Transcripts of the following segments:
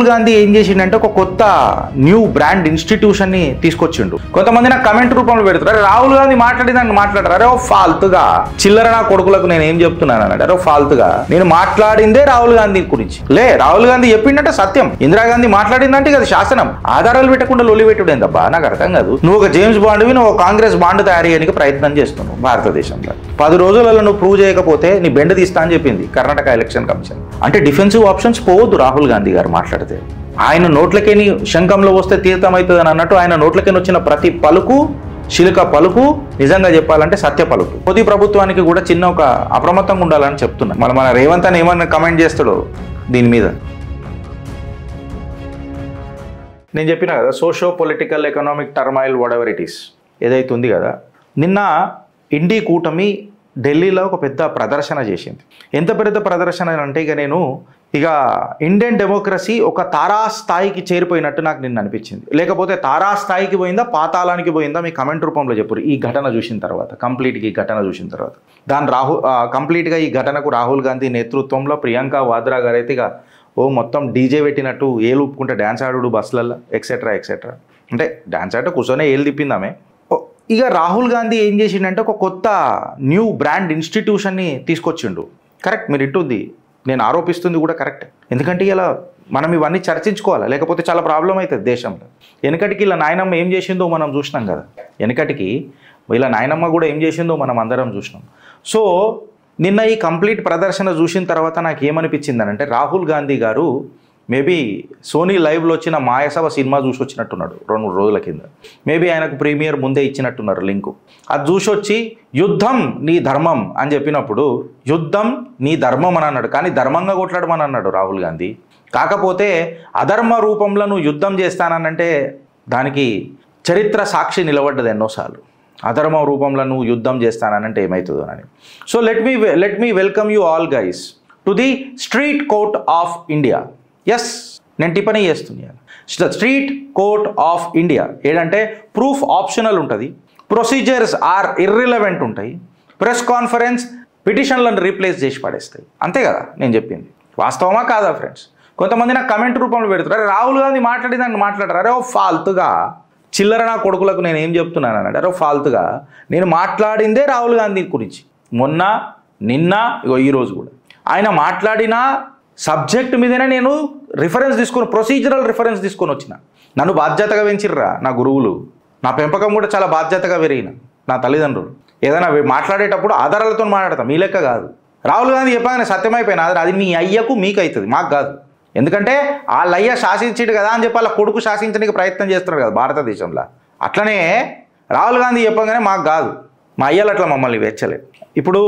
గాంధీ ఏం చేసిండంటే ఒక కొత్త న్యూ బ్రాండ్ ఇన్స్టిట్యూషన్ ని తీసుకొచ్చిండు. కొంతమంది నాకు కమెంట్ రూపంలో పెడతారు, రాహుల్ గాంధీ మాట్లాడిందని మాట్లాడరు, అరే ఓ ఫాల్తుగా చిల్లర నా కొడుకులకు నేను ఏం చెప్తున్నాను అన్నాడు. అరే ఓ ఫాల్తుగా నేను మాట్లాడిందే రాహుల్ గాంధీ గురించి. రాహుల్ గాంధీ చెప్పిండంటే సత్యం. ఇందిరాగాంధీ మాట్లాడిందంటే కదా శాసనం. ఆధారాలు పెట్టకుండా లొల్లి పెట్టుడేందబ్బా, నాకు అర్థం కాదు. నువ్వు ఒక జేమ్స్ బాండ్వి, నువ్వు కాంగ్రెస్ బాండ్ తయారు చేయడానికి ప్రయత్నం చేస్తున్నావు భారతదేశంలో. 10 రోజులలో నువ్వు ప్రూవ్ చేయకపోతే నీ బెండ తీస్తా అని చెప్పింది కర్ణాటక ఎలక్షన్ కమిషన్. అంటే డిఫెన్సివ్ ఆప్షన్స్ పోవద్దు రాహుల్ గాంధీ గారు మాట్లాడితే. ఆయన నోట్లకేని శంఖంలో వస్తే తీర్థం అవుతుంది అని అన్నట్టు ఆయన నోట్లకేని వచ్చిన ప్రతి పలుకు శిలుక పలుకు నిజంగా చెప్పాలంటే సత్య పలుకు. మోదీ ప్రభుత్వానికి కూడా చిన్న ఒక అప్రమత్తంగా ఉండాలని చెప్తున్నా. మన రేవంత్ అని ఏమన్నా కమెంట్ చేస్తాడో దీని మీద. నేను చెప్పినా కదా, socio political economic turmoil what ever it is ఏదైతే ఉంది కదా, నిన్న ఇండి కూటమి ఢిల్లీలో ఒక పెద్ద ప్రదర్శన చేసింది. ఎంత పెద్ద ప్రదర్శన అంటే ఇక ఇండియన్ డెమోక్రసీ ఒక తారాస్థాయికి చేరిపోయినట్టు నాకు నిన్న అనిపించింది. లేకపోతే తారాస్థాయికి పోయిందా పాతాళానికి పోయిందా మీ కమెంట్ రూపంలో చెప్పరు. ఈ ఘటన చూసిన తర్వాత కంప్లీట్గా ఈ ఘటన చూసిన తర్వాత కంప్లీట్గా ఈ ఘటనకు రాహుల్ గాంధీ నేతృత్వంలో ప్రియాంక వాద్రా గారు అయితే ఇక మొత్తం డీజే పెట్టినట్టు ఏలు ఊపుకుంటే డ్యాన్స్ ఆడు బస్సులలో ఎక్సెట్రా ఎక్సెట్రా. అంటే డ్యాన్స్ ఆట కూర్చొనే ఏలు తిప్పిందామే. ఇక రాహుల్ గాంధీ ఏం చేసిండంటే ఒక కొత్త న్యూ బ్రాండ్ ఇన్స్టిట్యూషన్ని తీసుకొచ్చిండు. కరెక్ట్, మీరు ఇటుంది నేను ఆరోపిస్తుంది కూడా కరెక్ట్. ఎందుకంటే ఇలా మనం ఇవన్నీ చర్చించుకోవాలి, లేకపోతే చాలా ప్రాబ్లం అవుతుంది దేశంలో. వెనకటికి ఇలా నాయనమ్మ ఏం చేసిందో మనం చూసినాం కదా, వెనకటికి ఇలా నాయనమ్మ కూడా ఏం చేసిందో మనం అందరం చూసినాం. సో నిన్న ఈ కంప్లీట్ ప్రదర్శన చూసిన తర్వాత నాకు ఏమనిపించింది అంటే, రాహుల్ గాంధీ గారు మేబీ సోనీ లైవ్లో వచ్చిన మాయాసభ సినిమా చూసి వచ్చినట్టున్నాడు 2-3 రోజుల కింద. మేబీ ఆయనకు ప్రీమియర్ ముందే ఇచ్చినట్టున్నారు లింకు. అది చూసి వచ్చి యుద్ధం నీ ధర్మం అని చెప్పినప్పుడు యుద్ధం నీ ధర్మం అని అన్నాడు, కానీ ధర్మంగా కొట్లాడమని అన్నాడు రాహుల్ గాంధీ. కాకపోతే అధర్మ రూపంలో నువ్వు యుద్ధం చేస్తానంటే దానికి చరిత్ర సాక్షి నిలబడ్డది ఎన్నోసార్లు. అధర్మ రూపంలో నువ్వు యుద్ధం చేస్తానంటే ఏమవుతుందో అని. So let me welcome you all guys to the Street court of India. Yes, నేను టిప్పనీ చేస్తున్నాను. స్ట్రీట్ కోర్ట్ ఆఫ్ ఇండియా ఏంటంటే ప్రూఫ్ ఆప్షనల్ ఉంటుంది, ప్రొసీజర్స్ ఆర్ ఇర్రిలవెంట్ ఉంటాయి, ప్రెస్ కాన్ఫరెన్స్ పిటిషన్లను రీప్లేస్ చేసి పడేస్తాయి. అంతే కదా నేను చెప్పింది, వాస్తవమా కాదా ఫ్రెండ్స్? కొంతమంది నాకు కమెంట్ రూపంలో పెడతారు, రాహుల్ గాంధీ మాట్లాడిందని మాట్లాడరు, అరే ఓ ఫాల్తుగా చిల్లర నా కొడుకులకు నేను ఏం చెప్తున్నాను అన్నాడు. అరే ఫాల్తుగా నేను మాట్లాడిందే రాహుల్ గాంధీ గురించి. మొన్న నిన్న ఈరోజు కూడా ఆయన మాట్లాడిన సబ్జెక్ట్ మీదనే నేను రిఫరెన్స్ తీసుకొని ప్రొసీజరల్ రిఫరెన్స్ తీసుకొని వచ్చిన. నన్ను బాధ్యతగా పెంచిర్రా నా గురువులు, నా పెంపకం కూడా చాలా బాధ్యతగా పెరిగిన నా తల్లిదండ్రులు. ఏదైనా మాట్లాడేటప్పుడు ఆధారాలతో మాట్లాడతాం, మీ లెక్క కాదు. రాహుల్ గాంధీ చెప్పగానే సత్యమైపోయిన అది మీ అయ్యకు మీకు అవుతుంది, మాకు కాదు. ఎందుకంటే వాళ్ళ అయ్య శాసించాడు కదా అని చెప్పి వాళ్ళ కొడుకు శాసించడానికి ప్రయత్నం చేస్తున్నాడు కదా భారతదేశంలో. అట్లనే రాహుల్ గాంధీ చెప్పగానే మాకు కాదు, మా అయ్యలు అట్లా మమ్మల్ని వెచ్చలేదు. ఇప్పుడు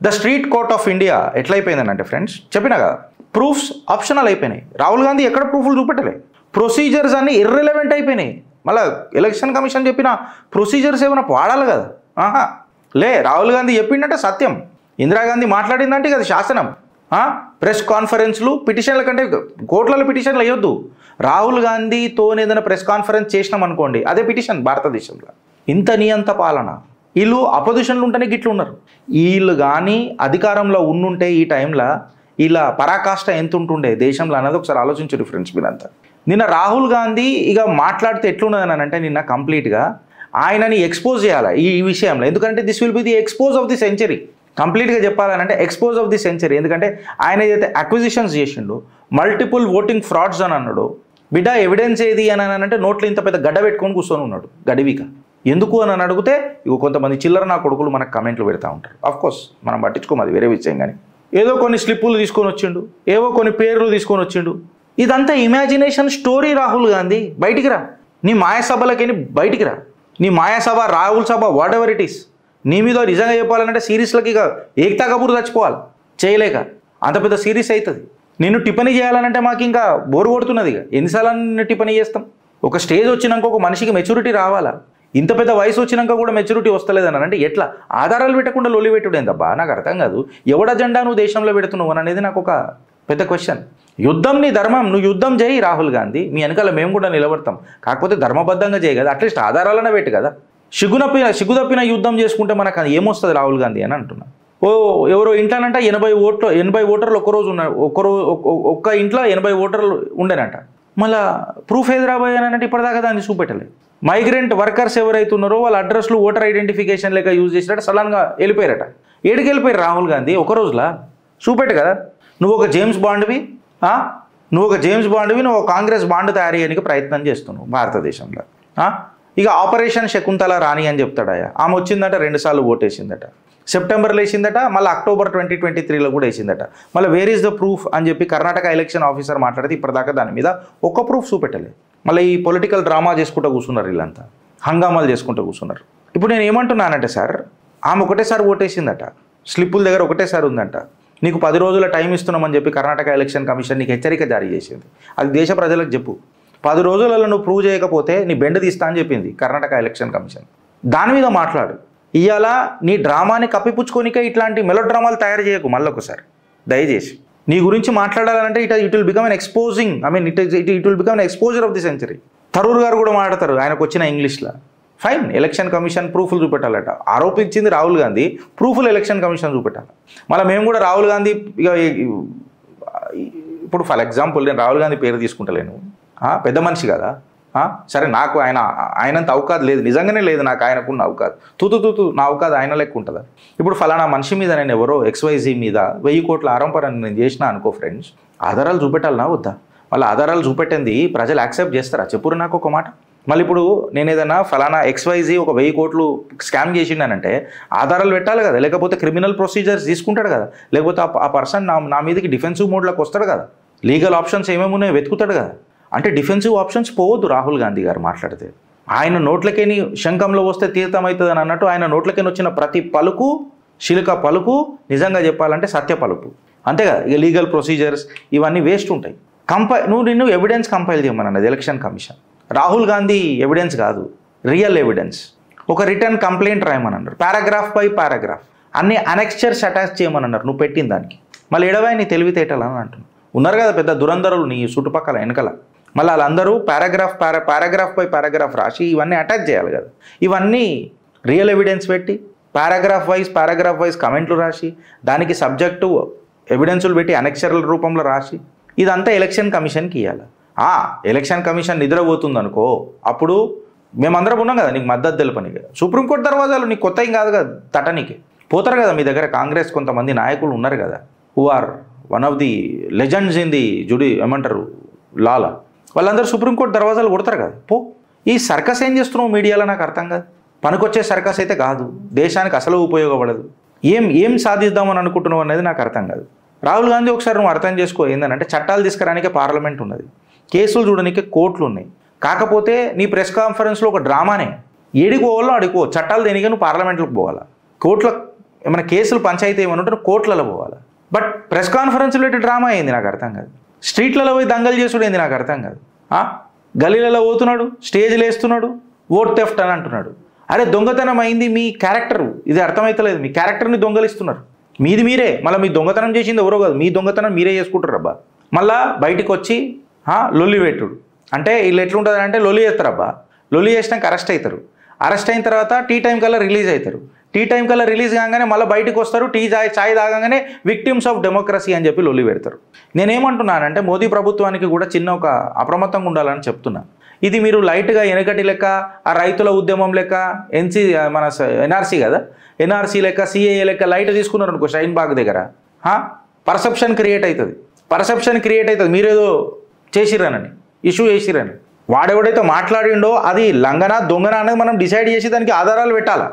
the street court of India ఎట్లయిపోయిందని అంటే ఫ్రెండ్స్, చెప్పినా కదా ప్రూఫ్స్ ఆప్షనల్ అయిపోయినాయి. రాహుల్ గాంధీ ఎక్కడ ప్రూఫ్లు చూపెట్టలే, ప్రొసీజర్స్ అన్నీ ఇర్రిలవెంట్ అయిపోయినాయి. మళ్ళీ ఎలక్షన్ కమిషన్ చెప్పిన ప్రొసీజర్స్ ఏమైనా వాడాలి కదా. రాహుల్ గాంధీ చెప్పిండంటే సత్యం. ఇందిరాగాంధీ మాట్లాడిందంటే కదా శాసనం. ప్రెస్ కాన్ఫరెన్స్లు పిటిషన్ల కంటే కోర్టులలో పిటిషన్లు అయ్యొద్దు. రాహుల్ గాంధీతో ఏదైనా ప్రెస్ కాన్ఫరెన్స్ చేసినాం అనుకోండి, అదే పిటిషన్ భారతదేశంలో. ఇంత నియంత పాలన, వీళ్ళు అపోజిషన్లు ఉంటేనే గిట్లు ఉన్నారు. వీళ్ళు కానీ అధికారంలో ఉండుంటే ఈ టైంలో ఇలా పరాకాష్ట ఎంత ఉంటుండే దేశంలో అన్నది ఒకసారి ఆలోచించరు ఫ్రెండ్స్ మీరంతా. నిన్న రాహుల్ గాంధీ ఇక మాట్లాడితే ఎట్లున్నదని అంటే నిన్న కంప్లీట్గా ఆయనని ఎక్స్పోజ్ చేయాలి ఈ విషయంలో. ఎందుకంటే this will be the expose of the century. కంప్లీట్గా చెప్పాలంటే ఎక్స్పోజ్ ఆఫ్ ది సెంచరీ. ఎందుకంటే ఆయన ఏదైతే అక్విజిషన్స్ చేసిండు, మల్టిపుల్ ఓటింగ్ ఫ్రాడ్స్ అని అన్నాడు. బిడ్డ ఎవిడెన్స్ ఏది అని అంటే నోట్లో ఇంత పెద్ద గడ్డ పెట్టుకొని కూర్చొని ఉన్నాడు గడివిక. ఎందుకు అని అడిగితే ఇక కొంతమంది చిల్లర నా కొడుకులు మనకు కమెంట్లు పెడతా ఉంటారు. ఆఫ్కోర్స్ మనం పట్టించుకోము, అది వేరే విషయం. కానీ ఏదో కొన్ని స్లిప్పులు తీసుకొని వచ్చిండు, ఏవో కొన్ని పేర్లు తీసుకొని వచ్చిండు. ఇదంతా ఇమాజినేషన్ స్టోరీ. రాహుల్ గాంధీ బయటికి రా, నీ మాయాసభలకి బయటికి రా. నీ మాయాసభ, రాహుల్ సభ, వాట్ ఎవర్ ఇట్ ఈస్. నీ మీద నిజంగా చెప్పాలంటే సిరీస్లకి ఇక ఏకతా కపూర్ చచ్చిపోవాలి చేయలేక, అంత పెద్ద సిరీస్ అవుతుంది. నిన్ను టిప్పనీ చేయాలనంటే మాకు ఇంకా బోరు కొడుతున్నది. ఇక ఎన్నిసార్లు నిన్ను టిప్పనీ చేస్తాం? ఒక స్టేజ్ వచ్చినాక ఒక మనిషికి మెచ్యూరిటీ రావాలా. ఇంత పెద్ద వయసు వచ్చినాక కూడా మెచ్యూరిటీ వస్తలేదని అంటే ఎట్లా? ఆధారాలు పెట్టకుండా లొల్లి పెట్టుడేందబ్బా, నాకు అర్థం కాదు. ఎవడ జెండా నువ్వు దేశంలో పెడుతున్నావు అని అనేది నాకు ఒక పెద్ద క్వశ్చన్. యుద్ధం నీ ధర్మం, నువ్వు యుద్ధం చేయి రాహుల్ గాంధీ, మీ వెనకాల మేము కూడా నిలబడతాం. కాకపోతే ధర్మబద్ధంగా చేయి కదా, అట్లీస్ట్ ఆధారాలనే పెట్టు కదా. సిగ్గుదప్పిన యుద్ధం చేసుకుంటే మనకు అది ఏమొస్తుంది రాహుల్ గాంధీ అని అంటున్నా. ఎవరో ఇంట్లోనంట 80 ఓటర్లు ఒక్కరోజు ఉన్నారు, ఒక్క ఇంట్లో 80 ఓటర్లు ఉండేనంట. మళ్ళీ ప్రూఫ్ ఏది రాబోయానంటే ఇప్పటిదాకా దాన్ని చూపెట్టలేదు. మైగ్రెంట్ వర్కర్స్ ఎవరైతే ఉన్నారో వాళ్ళ అడ్రస్లు ఓటర్ ఐడెంటిఫికేషన్ లేక యూజ్ చేసినట్టు సడన్గా వెళ్ళిపోయారట. ఏడికి వెళ్ళిపోయారు రాహుల్ గాంధీ ఒక రోజులా? చూపెట్టు కదా. నువ్వు ఒక జేమ్స్ బాండ్వి, నువ్వు కాంగ్రెస్ బాండ్ తయారు చేయడానికి ప్రయత్నం చేస్తున్నావు భారతదేశంలో. ఇక ఆపరేషన్ శకుంతల రాణి అని చెప్తాడయ్యా. ఆమె వచ్చిందట, 2 సార్లు ఓటేసిందట. సెప్టెంబర్లో వేసిందట, మళ్ళీ అక్టోబర్ 2023లో కూడా వేసిందట. మళ్ళీ వేర్ ఈస్ ద ప్రూఫ్ అని చెప్పి కర్ణాటక ఎలక్షన్ ఆఫీసర్ మాట్లాడితే ఇప్పటిదాకా దాని మీద ఒక్క ప్రూఫ్ చూపెట్టలేదు. మళ్ళీ ఈ పొలిటికల్ డ్రామా చేసుకుంటూ కూర్చున్నారు, వీళ్ళంతా హంగామాలు చేసుకుంటూ కూర్చున్నారు. ఇప్పుడు నేను ఏమంటున్నానంటే సార్, ఆమె ఒకటేసారి ఓటేసిందట, స్లిప్పుల దగ్గర ఒకటేసారి ఉందంట. నీకు 10 రోజుల టైం ఇస్తున్నామని చెప్పి కర్ణాటక ఎలక్షన్ కమిషన్ నీకు హెచ్చరిక జారీ చేసింది. అది దేశ ప్రజలకు చెప్పు. 10 రోజులలో నువ్వు ప్రూవ్ చేయకపోతే నీ బెండ తీస్తా అని చెప్పింది కర్ణాటక ఎలక్షన్ కమిషన్. దాని మీద మాట్లాడు. ఇవాళ నీ డ్రామాని కప్పిపుచ్చుకోనికే ఇట్లాంటి మెలో డ్రామాలు తయారు చేయకు మళ్ళొకసారి దయచేసి. నీ గురించి మాట్లాడాలంటే it will become an exposing, it will become an exposure of the century. Tharoor గారు కూడా మాట్లాడతారు ఆయనకు వచ్చిన ఇంగ్లీష్లో. ఫైన్, ఎలక్షన్ కమిషన్ ప్రూఫ్లు చూపెట్టాలట. ఆరోపించింది రాహుల్ గాంధీ, ప్రూఫ్లు ఎలక్షన్ కమిషన్ చూపెట్టాలి. మళ్ళీ మేము కూడా రాహుల్ గాంధీ ఇక ఇప్పుడు ఫర్ ఎగ్జాంపుల్ నేను రాహుల్ గాంధీ పేరు తీసుకుంటలేను, పెద్ద మనిషి కదా. సరే, నాకు ఆయనంత అవకాశం లేదు, నిజంగానే లేదు నాకు ఆయనకున్న అవకాశం. తూతూ నా అవకాశం ఆయన లెక్క ఉంటుందా? ఇప్పుడు ఫలానా మనిషి మీద నేను ఎవరో XYZ మీద 1000 కోట్ల ఆరంపరని నేను చేసినా అనుకో ఫ్రెండ్స్, ఆధారాలు చూపెట్టాలనా వద్దా? మళ్ళీ ఆధారాలు చూపెట్టింది ప్రజలు యాక్సెప్ట్ చేస్తారా? చెప్పురు నాకు ఒక మాట. మళ్ళీ ఇప్పుడు నేను ఏదైనా ఫలానా XYZ ఒక 1000 కోట్లు స్కామ్ చేసిండానంటే ఆధారాలు పెట్టాలి కదా, లేకపోతే క్రిమినల్ ప్రొసీజర్స్ తీసుకుంటాడు కదా, లేకపోతే ఆ పర్సన్ నా మీదకి డిఫెన్సివ్ మోడ్లోకి వస్తాడు కదా, లీగల్ ఆప్షన్స్ ఏమేమి ఉన్నాయో వెతుకుతాడు కదా. అంటే డిఫెన్సివ్ ఆప్షన్స్ పోవద్దు రాహుల్ గాంధీ గారు మాట్లాడితే. ఆయన నోట్లకేని శంఖంలో వస్తే తీర్థం అవుతుంది అని అన్నట్టు ఆయన నోట్లకేని వచ్చిన ప్రతి పలుకు, శిలుక పలుకు నిజంగా చెప్పాలంటే సత్య పలుకు, అంతే కదా. ఇక లీగల్ ప్రొసీజర్స్ ఇవన్నీ వేస్ట్ ఉంటాయి. నిన్ను ఎవిడెన్స్ కంపైల్ చేయమన్నది election commission. Rahul Gandhi evidence కాదు, రియల్ ఎవిడెన్స్. ఒక రిటర్న్ కంప్లైంట్ రాయమన్నారు, పారాగ్రాఫ్ బై పారాగ్రాఫ్ అన్ని అనెక్స్చర్స్ అటాచ్ చేయమన్నారు నువ్వు పెట్టిన దానికి. మళ్ళీ ఎడవాయి నీ తెలివితేటలు అని అంటున్నావు. ఉన్నారు కదా పెద్ద దురంధరులు నీ చుట్టుపక్కల వెనకల, మళ్ళీ వాళ్ళందరూ పారాగ్రాఫ్ బై పారాగ్రాఫ్ రాసి ఇవన్నీ అటాచ్ చేయాలి కదా. ఇవన్నీ రియల్ ఎవిడెన్స్ పెట్టి పారాగ్రాఫ్ వైజ్ కమెంట్లు రాసి దానికి సబ్జెక్టు ఎవిడెన్సులు పెట్టి అనెక్చర్ల రూపంలో రాసి ఇదంతా ఎలక్షన్ కమిషన్కి ఇవ్వాలి. ఎలక్షన్ కమిషన్ నిద్రపోతుంది అనుకో, అప్పుడు మేమందరం ఉన్నాం కదా నీకు మద్దతు తెలుపని. సుప్రీంకోర్టు దర్వాజాలు నీకు కొత్త ఏం కాదు కదా, తటనికి పోతారు కదా. మీ దగ్గర కాంగ్రెస్ కొంతమంది నాయకులు ఉన్నారు కదా, who are one of the legends in the లాలా, వాళ్ళందరూ సుప్రీంకోర్టు దర్వాజాలు కొడతారు కదా. ఈ సర్కస్ ఏం చేస్తున్నావు మీడియాలో నాకు అర్థం కాదు. పనికొచ్చే సర్కస్ అయితే కాదు, దేశానికి అసలు ఉపయోగపడదు. ఏం సాధిద్దామని అనుకుంటున్నావు అనేది నాకు అర్థం కాదు. రాహుల్ గాంధీ ఒకసారి నువ్వు అర్థం చేసుకో, ఏంటంటే చట్టాలు తీసుకురానికే పార్లమెంట్ ఉన్నది, కేసులు చూడడానికే కోర్టులు ఉన్నాయి. కాకపోతే నీ ప్రెస్ కాన్ఫరెన్స్లో ఒక డ్రామానే, ఏడికి పోవాలో అడిగో, చట్టాలు దేనికే నువ్వు పార్లమెంట్లోకి పోవాలా, కోర్టుల ఏమైనా కేసులు పంచాయతీ ఏమైనా ఉంటే కోర్టులలో పోవాలా. బట్ ప్రెస్ కాన్ఫరెన్స్లో డ్రామా అయింది నాకు అర్థం కాదు. స్ట్రీట్లలో పోయి దంగలు చేసుడు ఏంది నాకు అర్థం కాదు. గలీలలో పోతున్నాడు, స్టేజ్లు వేస్తున్నాడు, ఓట్ థెఫ్ట్ అని అంటున్నాడు. అరే దొంగతనం అయింది మీ క్యారెక్టర్, ఇది అర్థమవుతలేదు. మీ క్యారెక్టర్ని దొంగలిస్తున్నారు, మీది మీరే. మళ్ళీ మీ దొంగతనం చేసింది ఎవరో కాదు, మీ దొంగతనం మీరే చేసుకుంటారు అబ్బా. మళ్ళా బయటికి వచ్చి లొల్లి పెట్టుడు అంటే వీళ్ళు ఎట్లుంటుంది అంటే లొల్లి చేస్తారబ్బా. లొల్లి చేసినాక అరెస్ట్ అవుతారు, అరెస్ట్ అయిన తర్వాత టీ టైం కల్లా రిలీజ్ అవుతారు. టీ టైం కల్లా రిలీజ్ కాగానే మళ్ళీ బయటకు వస్తారు, చాయ్ తాగానే విక్టిమ్స్ ఆఫ్ డెమోక్రసీ అని చెప్పి లొల్లి పెడతారు. నేనేమంటున్నానంటే మోదీ ప్రభుత్వానికి కూడా చిన్న ఒక అప్రమత్తంగా ఉండాలని చెప్తున్నా. ఇది మీరు లైట్గా వెనకటి లెక్క, ఆ రైతుల ఉద్యమం లెక్క, మన ఎన్ఆర్సీ కదా, ఎన్ఆర్సీ లెక్క, సిఏఏ లెక్క లైట్ తీసుకున్నారు అనుకో షైన్ బాగ్ దగ్గర, పర్సెప్షన్ క్రియేట్ అవుతుంది. మీరేదో చేసిరనని, ఇష్యూ చేసిరని. వాడెవడైతే మాట్లాడిండో అది లంగనా దొంగనా అనేది మనం డిసైడ్ చేసి దానికి ఆధారాలు పెట్టాలా,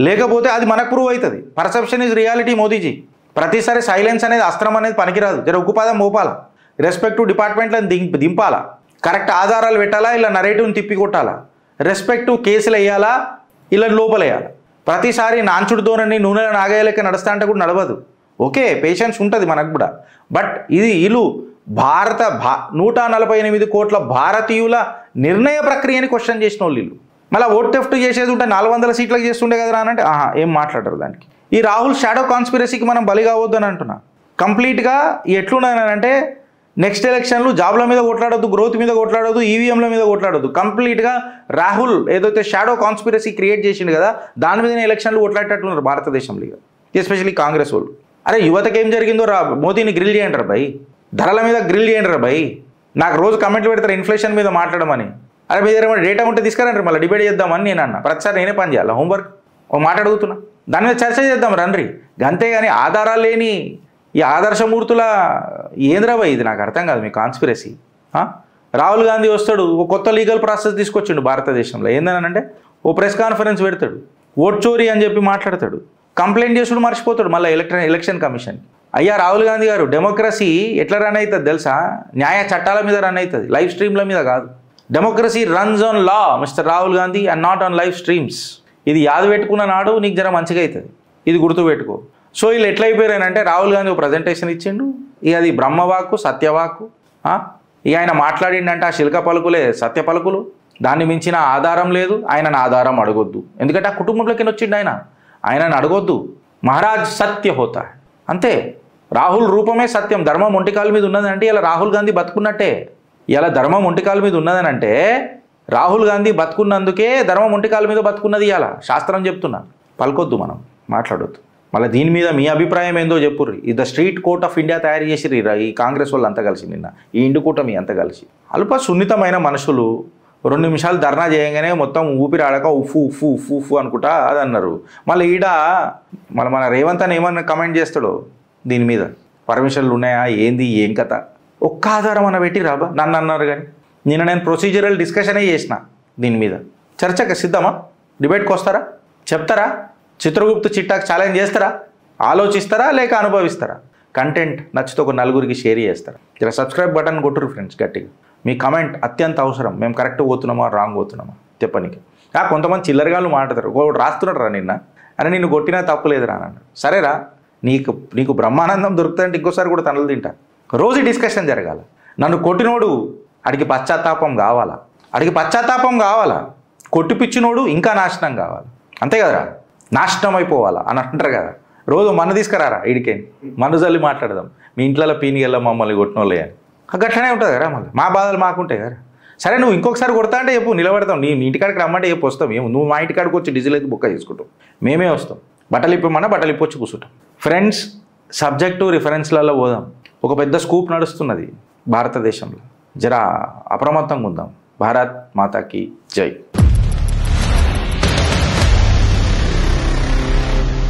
లేకపోతే అది మనకు ప్రూవ్ అవుతుంది. Perception is reality Modiji. ప్రతిసారి సైలెన్స్ అనేది అస్త్రం అనేది పనికిరాదు. జర ఉక్కుపాదం మోపాలా, రెస్పెక్టివ్ డిపార్ట్మెంట్లను దింపాలా, కరెక్ట్ ఆధారాలు పెట్టాలా, ఇలా నరేటివ్ని తిప్పి కొట్టాలా, రెస్పెక్టివ్ కేసులు వేయాలా, ఇలా లోపలేయాలా. ప్రతిసారి నాంచుడు ధోరణి నూనెల నాగేలకి నడుస్తా అంటే కూడా నడవదు. ఓకే, పేషెన్స్ ఉంటుంది మనకు కూడా. బట్ ఇది వీళ్ళు 148 కోట్ల భారతీయుల నిర్ణయ ప్రక్రియని క్వశ్చన్ చేసిన వాళ్ళు. మళ్ళీ ఓట్ థెఫ్ట్ చేసేది ఉంటే 400 సీట్లకు చేస్తుండే కదా అంటే ఏం మాట్లాడరు దానికి. ఈ రాహుల్ షాడో కాన్స్పిరసీకి మనం బలి కావద్దు అని అంటున్నా. కంప్లీట్గా ఎట్లున్నానంటే నెక్స్ట్ ఎలక్షన్లు జాబ్ల మీద కొట్లాడొద్దు, గ్రోత్ మీద కొట్లాడొద్దు, ఈవీఎంల మీద కొట్లాడొద్దు. కంప్లీట్గా రాహుల్ ఏదైతే షాడో కాన్స్పిరసీ క్రియేట్ చేసిండు కదా దాని మీదనే ఎలక్షన్లు కొట్లాడేటట్లున్నారు భారతదేశంలో. ఎస్పెషల్లీ కాంగ్రెస్ వాళ్ళు. అరే యువతకి ఏం జరిగిందో మోదీని గ్రిల్ చేయండి రా భయ్, ధరల మీద గ్రిల్ చేయండి రా భయ్. నాకు రోజు కమెంట్లు పెడతారు ఇన్ఫ్లేషన్ మీద మాట్లాడమని. అరే మీ దగ్గర ఏమైనా డేటా ఉంటే తీసుకురండి, మళ్ళీ డిబేట్ చేద్దామని నేను అన్న. ప్రతిసారి నేనే పని చేయాలి, హోంవర్క్ ఒక మాట అడుగుతున్నా, దాని మీద చర్చ చేద్దాం రండి. అంతేగాని ఆధారాలు లేని ఈ ఆదర్శమూర్తుల ఏంద్రా భయ్ ఇది నాకు అర్థం కాదు మీ కాన్స్పిరసీ. రాహుల్ గాంధీ వస్తాడు, ఒక కొత్త లీగల్ ప్రాసెస్ తీసుకొచ్చిండు భారతదేశంలో. ఏందనంటే ఓ ప్రెస్ కాన్ఫరెన్స్ పెడతాడు, ఓట్ చోరీ అని చెప్పి మాట్లాడతాడు, కంప్లైంట్ చేసుడు మర్చిపోతాడు మళ్ళీ ఎలక్షన్ కమిషన్. అయ్యా రాహుల్ గాంధీ గారు, డెమోక్రసీ ఎట్లా రన్ అవుతుంది తెలుసా? న్యాయ చట్టాల మీద రన్ అవుతుంది, లైవ్ స్ట్రీమ్ల మీద కాదు. Democracy runs on law mister Rahul Gandhi and not on live streams. ఇది యాద పెట్టుకున్న నాడు నీకు జర మంచిగా అవుతుంది, ఇది గుర్తుపెట్టుకో. సో వీళ్ళు ఎట్లా అయిపోయారంటే రాహుల్ గాంధీ ఒక ప్రజెంటేషన్ ఇచ్చిండు, ఇక అది బ్రహ్మవాక్కు సత్యవాక్కు. ఇక ఆయన మాట్లాడిండంటే ఆ శిల్క పలుకులే సత్య పలుకులు, దాన్ని మించిన ఆధారం లేదు. ఆయనను ఆధారం అడగొద్దు, ఎందుకంటే ఆ కుటుంబంలోకి వచ్చిండు ఆయనను అడగొద్దు. మహారాజ్ సత్య హోతా అంతే. రాహుల్ రూపమే సత్యం. ధర్మం ఒంటికాల మీద ఉన్నదంటే ఇలా రాహుల్ గాంధీ బతుకున్నట్టే. ఇలా ధర్మం ఒంటికాల మీద ఉన్నదని అంటే రాహుల్ గాంధీ బతుకున్నందుకే ధర్మం ఒంటికాల మీద బతుకున్నది. ఇలా శాస్త్రం చెప్తున్నా, పలుకొద్దు, మనం మాట్లాడొద్దు. మళ్ళీ దీని మీద మీ అభిప్రాయం ఏందో చెప్పుర్రి. ఈ the street court of India తయారు చేసిర్రు ఈ కాంగ్రెస్ వాళ్ళు అంతా కలిసి, నిన్న ఈ ఇండు కూటమి అంతా కలిసి. అల్ప సున్నితమైన మనుషులు 2 నిమిషాలు ధర్నా చేయగానే మొత్తం ఊపిరి ఆడక ఉఫు ఉఫు ఉఫు ఉఫు అనుకుంటా అది అన్నారు. మళ్ళీ మన రేవంత్ అని ఏమన్నా కమెంట్ చేస్తాడో దీని మీద, పర్మిషన్లు ఉన్నాయా ఏంది ఏం కథ, ఒక్క ఆధారం అన్న పెట్టి రాబా నన్ను అన్నారు. కానీ నేను ప్రొసీజరల్ డిస్కషనే చేసిన దీని మీద. చర్చకు సిద్ధమా? డిబేట్కి వస్తారా? చెప్తారా? చిత్రగుప్త చిట్టాకు ఛాలెంజ్ చేస్తారా? ఆలోచిస్తారా లేక అనుభవిస్తారా? కంటెంట్ నచ్చితే ఒక నలుగురికి షేర్ చేస్తారా? ఇలా సబ్స్క్రైబ్ బటన్ కొట్టురు ఫ్రెండ్స్ గట్టిగా. మీ కమెంట్ అత్యంత అవసరం. మేము కరెక్ట్ పోతున్నామా రాంగ్ పోతున్నామా చెప్పనీకి. కొంతమంది చిల్లరగాళ్ళు మాట్లాడతారు, ఒకటి రాస్తున్నాడు రా నిన్న అని, నిన్ను కొట్టినా తప్పులేదురా అన్నాడు. సరేరా, నీకు బ్రహ్మానందం దొరుకుతుందంటే ఇంకోసారి కూడా తనలు తింటా. రోజు డిస్కషన్ జరగాల. నన్ను కొట్టినోడు అడిగి పశ్చాత్తాపం కావాలా, కొట్టిపిచ్చినోడు ఇంకా నాశనం కావాలి. అంతే కదరా, నాశనం అయిపోవాలా అని అంటారు కదా. రోజు మన్ను తీసుకురారా ఇడికే, మన్ను జల్లి మాట్లాడదాం. మీ ఇంట్లో పీనికెళ్ళ మమ్మల్ని కొట్టినోళ్ళే అని. గట్లనే ఉంటుంది కదా, మళ్ళీ మా బాధలు మాకుంటాయి కదా. సరే నువ్వు ఇంకొకసారి కొడతా అంటే చెప్పు, నిలబడతాం. నీ ఇంటికాడికి రమ్మంటే చెప్పు వస్తాం. నువ్వు మా ఇంటికాడికి వచ్చి డీజిల్ అయితే బుక్ చేసుకుంటాం, మేమే వస్తాం. బట్టలు ఇప్పమన్నా బట్టలు ఇప్పొచ్చి కూర్చుంటాం. ఫ్రెండ్స్, సబ్జెక్టు రిఫరెన్స్లలో పోదాం. ఒక పెద్ద స్కూప్ నడుస్తున్నది భారతదేశంలో, జరా అప్రమత్తంగా ఉందాం. భారత్ మాతాకి జై.